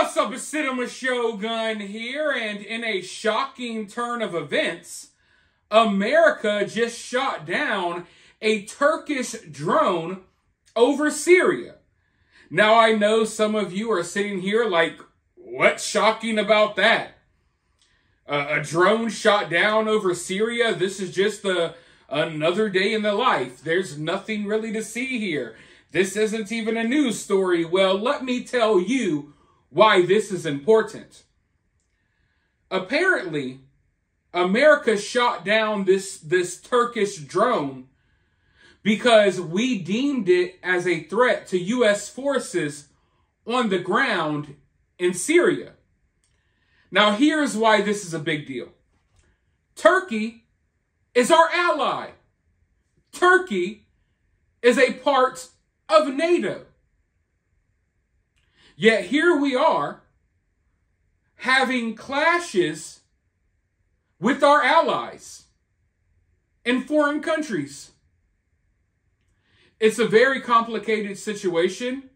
What's up, it's Cinema Shogun here, and in a shocking turn of events, America just shot down a Turkish drone over Syria. Now, I know some of you are sitting here like, what's shocking about that? A drone shot down over Syria? This is just another day in the life. There's nothing really to see here. This isn't even a news story. Well, let me tell you why this is important. Apparently, America shot down this Turkish drone because we deemed it as a threat to U.S. forces on the ground in Syria. Now, here's why this is a big deal. Turkey is our ally. Turkey is a part of NATO. Yet here we are having clashes with our allies in foreign countries. It's a very complicated situation,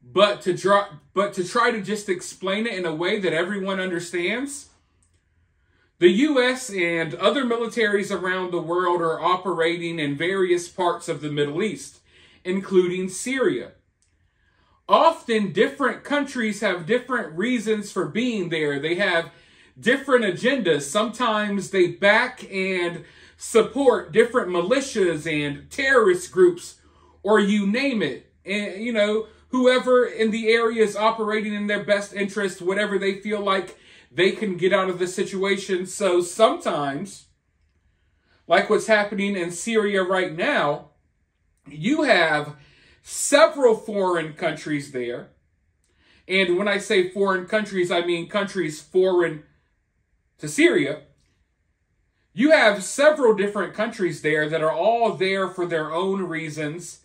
but to try to just explain it in a way that everyone understands, the U.S. and other militaries around the world are operating in various parts of the Middle East, including Syria. Often different countries have different reasons for being there. They have different agendas. Sometimes they back and support different militias and terrorist groups, or you name it. And, you know, whoever in the area is operating in their best interest, whatever they feel like they can get out of the situation. So sometimes, like what's happening in Syria right now, you have several foreign countries there. And when I say foreign countries, I mean countries foreign to Syria. You have several different countries there that are all there for their own reasons.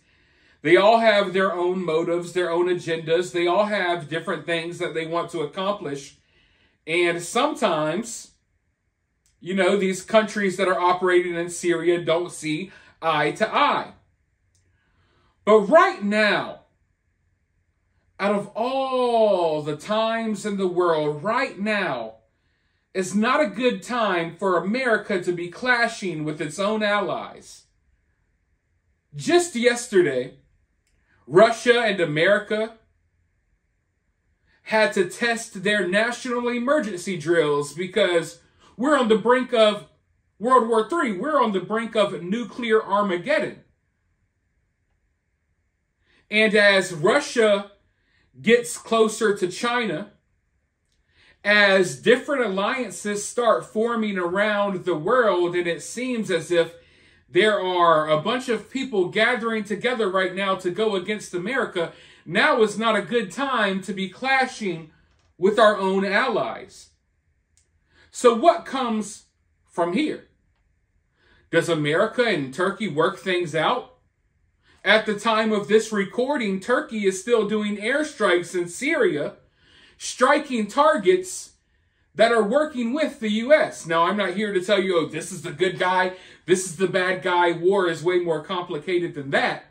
They all have their own motives, their own agendas. They all have different things that they want to accomplish. And sometimes, you know, these countries that are operating in Syria don't see eye to eye. But right now, out of all the times in the world, right now is not a good time for America to be clashing with its own allies. Just yesterday, Russia and America had to test their national emergency drills because we're on the brink of World War III. We're on the brink of nuclear Armageddon. And as Russia gets closer to China, as different alliances start forming around the world, and it seems as if there are a bunch of people gathering together right now to go against America, now is not a good time to be clashing with our own allies. So what comes from here? Does America and Turkey work things out? At the time of this recording, Turkey is still doing airstrikes in Syria, striking targets that are working with the U.S. Now, I'm not here to tell you, oh, this is the good guy, this is the bad guy. War is way more complicated than that.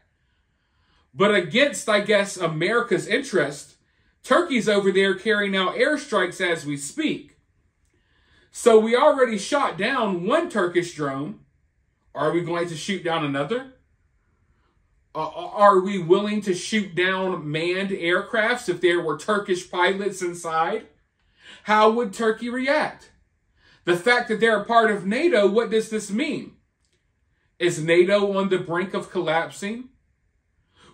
But against, I guess, America's interest, Turkey's over there carrying out airstrikes as we speak. So we already shot down one Turkish drone. Are we going to shoot down another? Are we willing to shoot down manned aircrafts if there were Turkish pilots inside? How would Turkey react? The fact that they're a part of NATO, what does this mean? Is NATO on the brink of collapsing?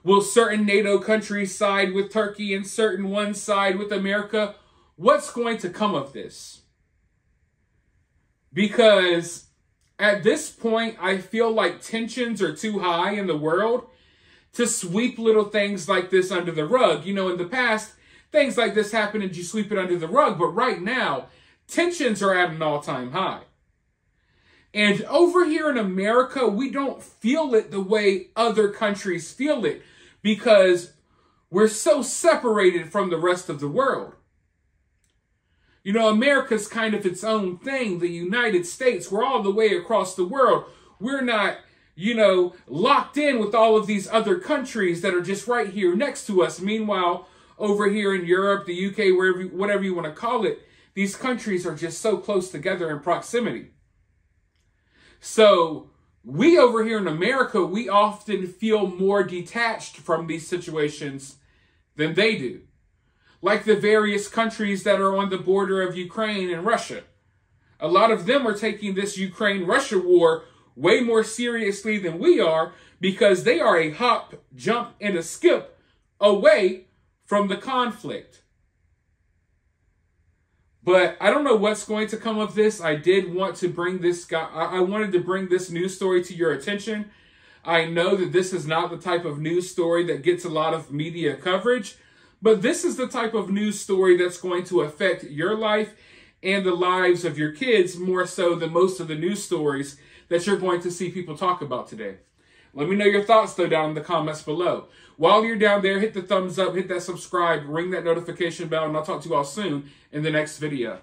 Will certain NATO countries side with Turkey and certain ones side with America? What's going to come of this? Because at this point, I feel like tensions are too high in the world to sweep little things like this under the rug. You know, in the past, things like this happen and you sweep it under the rug. But right now, tensions are at an all-time high. And over here in America, we don't feel it the way other countries feel it because we're so separated from the rest of the world. You know, America's kind of its own thing. The United States, we're all the way across the world. We're not, you know, locked in with all of these other countries that are just right here next to us. Meanwhile, over here in Europe, the UK, wherever, whatever you want to call it, these countries are just so close together in proximity. So we over here in America, we often feel more detached from these situations than they do. Like the various countries that are on the border of Ukraine and Russia. A lot of them are taking this Ukraine-Russia war way more seriously than we are because they are a hop, jump, and a skip away from the conflict. But I don't know what's going to come of this. I did want to bring this guy. I wanted to bring this news story to your attention. I know that this is not the type of news story that gets a lot of media coverage, but this is the type of news story that's going to affect your life and the lives of your kids more so than most of the news stories that you're going to see people talk about today. Let me know your thoughts, though, down in the comments below. While you're down there, hit the thumbs up, hit that subscribe, ring that notification bell, and I'll talk to you all soon in the next video.